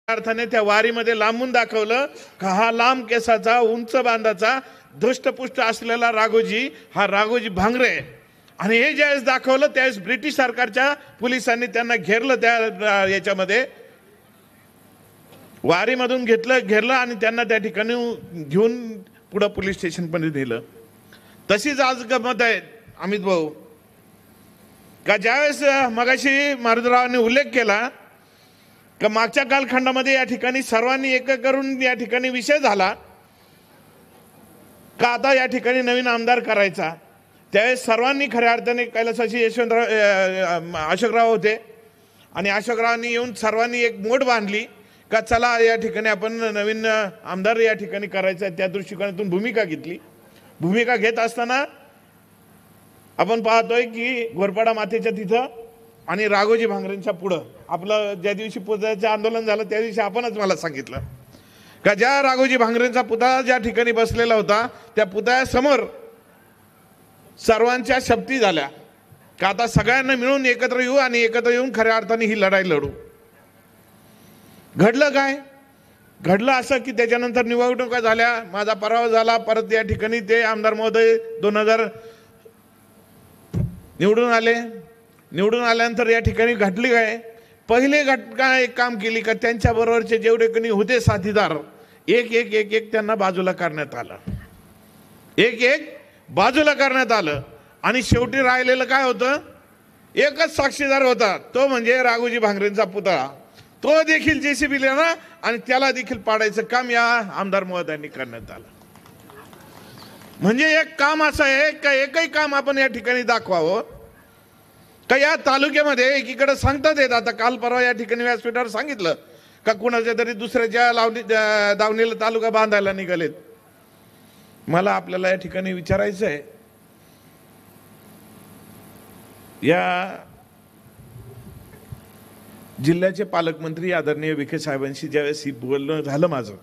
अर्थाने त्या वारीमध्ये लांबून दाखवलं का हा लांब केसाचा उंच बांधाचा धष्टपुष्ट असलेला राघोजी हा राघोजी भांगरे. आणि हे ज्यावेळेस दाखवलं त्यावेळेस ब्रिटिश सरकारच्या पोलिसांनी त्यांना घेरलं, त्या याच्यामध्ये वारीमधून घेरलं आणि त्यांना त्या ठिकाणी घेऊन पुढे पोलीस स्टेशनमध्ये नेलं. तशीच आज गमत आहे अमित भाऊ का ज्यावेळेस मगाशी मारुतरावांनी उल्लेख केला का मागच्या कालखंडामध्ये या ठिकाणी सर्वांनी एक करून या ठिकाणी विषय झाला का आता या ठिकाणी नवीन आमदार करायचा. त्यावेळेस सर्वांनी खऱ्या अर्थाने कैलासाची अशोकराव होते आणि अशोकरावांनी येऊन सर्वांनी एक मोठ बांधली का चला या ठिकाणी आपण नवीन आमदार या ठिकाणी करायचा. त्या दृष्टिकोनातून भूमिका घेतली. भूमिका घेत असताना आपण पाहतोय की घोरपाडा मातेच्या तिथं आणि राघोजी भांगरेंच्या पुढं आपलं ज्या दिवशी पुतळ्याचं आंदोलन झालं त्या दिवशी आपणच मला सांगितलं का ज्या राघोजी भांगरेंचा पुतळा ज्या ठिकाणी बसलेला होता त्या पुतळ्यासमोर सर्वांच्या शपथी झाल्या का आता सगळ्यांना मिळून एकत्र येऊ आणि एकत्र येऊन खऱ्या अर्थाने ही लढाई लढू. घडलं काय? घडलं असं की त्याच्यानंतर निवडणुका झाल्या, माझा पराभव झाला. परत या ठिकाणी ते आमदार महोदय 2000 निवडून आले. निवडून आल्यानंतर या ठिकाणी घडली काय? पहिले घटना एक काम केली का त्यांच्या बरोबरचे जेवढे कोणी होते साथीदार एक एक एक एक त्यांना बाजूला करण्यात आलं. एक एक बाजूला करण्यात आलं आणि शेवटी राहिलेलं काय होतं? एकच साक्षीदार होता, तो म्हणजे राघोजी भांगरेंचा पुतळा. तो देखील JCB ना आणि त्याला देखील पाडायचं काम या आमदार महोदयांनी करण्यात आलं. म्हणजे एक काम असं आहे का एकही काम आपण या ठिकाणी दाखवावं का या तालुक्यामध्ये एकीकडे सांगतात येत. आता काल परवा या ठिकाणी व्यासपीठावर सांगितलं का कुणाच्या तरी दुसऱ्याच्या दावणीला तालुका बांधायला निघालेत. मला आपल्याला या ठिकाणी विचारायचं आहे, या जिल्ह्याचे पालकमंत्री आदरणीय विखे साहेबांशी ज्यावेळेस बोलणं झालं माझं